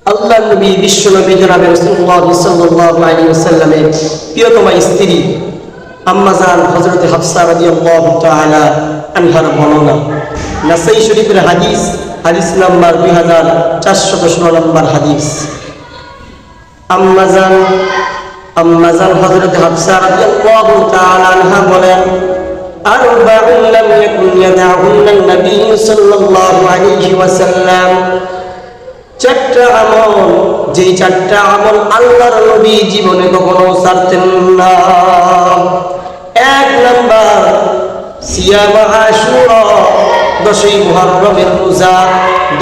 আল্লাহ নবী বিশ্ব নবী জনাবে রাসূলুল্লাহ সাল্লাল্লাহু আলাইহি ওয়াসাল্লামের প্রিয়তমা স্ত্রী আম্মা জান হযরত হাফসা রাদিয়াল্লাহু তাআলা আনহার বর্ণনা। নাসাই শরীফের হাদিস নাম্বার 2416 নম্বর হাদিস। আম্মা জান হযরত হাফসা রাদিয়াল্লাহু তাআলা আনহা বলেন, আরবাউন লাম ইয়াকুন ইয়াদাউন্না নবী সাল্লাল্লাহু আলাইহি ওয়াসাল্লাম, চারটা আমল, যে চারটা আমল আল্লাহর নবী জীবনে কখনো ছাড়তেন না। এক নাম্বার সিয়াম আশুরা, 10ই মুহররমের রোজা।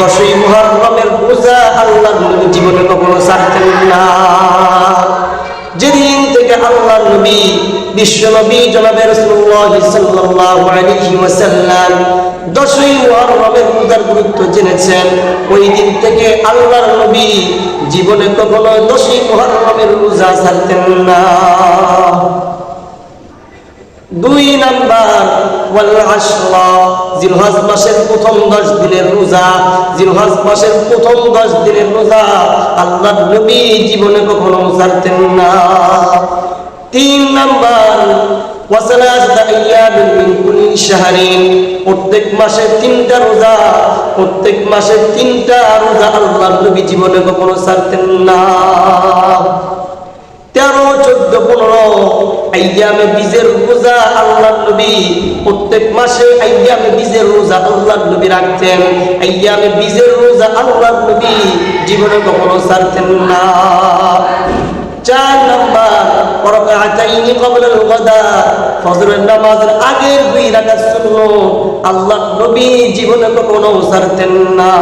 10ই মুহররমের রোজা আল্লাহর নবী জীবনে কখনো ছাড়তেন না। যেদিন থেকে আল্লাহর নবী বিশ্ব নবী জনাবে রাসূলুল্লাহ সাল্লাল্লাহু আলাইহি ওয়াসাল্লাম 10ই মুহররমের রোজার গুরুত্ব জেনেছেন, ওই দিন থেকে আল্লাহর নবী জীবনে কখনো 10ই মুহররমের রোজা ছাড়তেন না। 2 নাম্বার ওয়াল আশরা, জিলহজ মাসের প্রথম 10 দিনের রোজা। জিলহজ মাসের প্রথম 10 দিনের রোজা আল্লাহর নবী জীবনে কখনো ছাড়তেন না। 3 নাম্বার ওয়াসালাসাতা আইয়ামিন মিন কুল্লি শাহরিন, প্রত্যেক মাসে 3টা রোজা। প্রত্যেক মাসে 3টা রোজা আল্লাহর নবী জীবনে কখনো ছাড়তেন না। 13, 14, 15 আইয়ামে বীজের রোজা আল্লাহর নবী প্রত্যেক মাসে আইয়ামে বীজের রোজা আল্লাহর নবী রাখতেন। আইয়ামে বীজের রোজা আল্লাহর নবী জীবনে কখনো ছাড়তেন না। 4 নাম্বার রাকাতাইনি ক্বাবলাল গাদা, ফজরের নামাজের আগের 2 রাকাত সুন্নাত আল্লাহর নবী জীবনে কখনো ছাড়তেন না।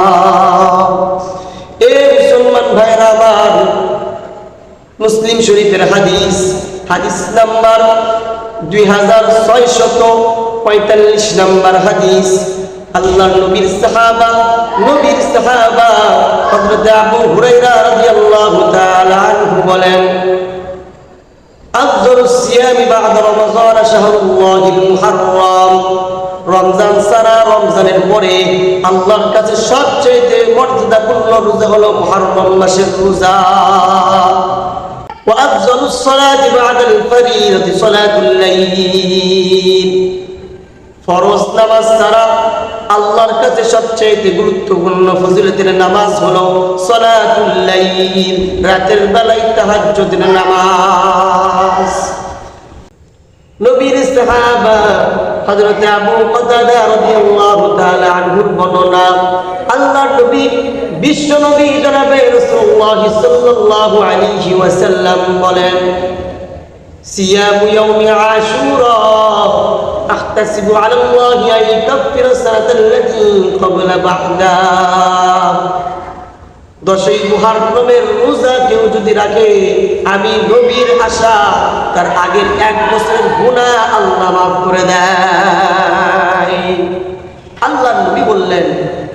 এই মুসলমান ভাইরা আমার, মুসলিম শরীফের হাদিস নাম্বার 2645 নাম্বার হাদিস। আল্লাহর নবীর সাহাবা হযরত আবু হুরায়রা রাদিয়াল্লাহু তাআলা আনহু বলেন, আফযালুস সিয়ামি বা'দা রমাযান শাহরুল্লাহিল মুহাররম, রমজান ছাড়া, রমজানের পরে আল্লাহর কাছে সবচেয়ে মর্যাদাপূর্ণ রোজা হলো মুহররম মাসের রোজা। وأفضل الصلاة بعد الفريضة صلاة الليل, ফরজ নামাজ ছাড়া আল্লাহর কাছে সবচেয়ে গুরুত্বপূর্ণ ফজিলতের নামাজ হলো সালাতুল লাইল, রাতের বেলায় তাহাজ্জুদের নামাজ। নবীর সাহাবা হযরত আবু কাতাদা রাদিয়াল্লাহু তাআলা আনহুর বর্ণনা, আল্লাহর নবী বিশ্ব নবী জনাবে রাসূলুল্লাহ সাল্লাল্লাহু আলাইহি ওয়াসাল্লাম বলেন, সিয়ামু ইয়াউমি আশুরা আহতাসিবু আলাল্লাহি আন ইউকাফিরা সানাতাল্লাতী ক্বাবলা বা'দা, 10ই মুহররমের রোজা কেউ যদি রাখে, আমি নবীর আশা তার আগের 1 বছরের গুনাহ আল্লাহ মাফ করে দেয়। আল্লাহর নবী বললেন,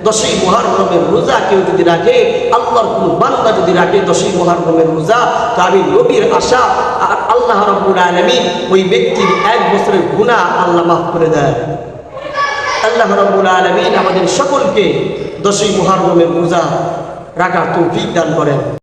10ই মুহররমের রোজা কেউ যদি রাখে, আল্লাহর কোন বান্দা যদি রাখে 10ই মুহররমের রোজা, তো আমি নবীর আশা আর আল্লাহ রাব্বুল আলামিন ওই ব্যক্তির 1 বছরের গুনাহ আল্লাহ মাফ করে দেয়। আল্লাহ রাব্বুল আলামিন আমাদের সকলকে 10ই মুহররমের রোজা রাখার তৌফিক দান করেন।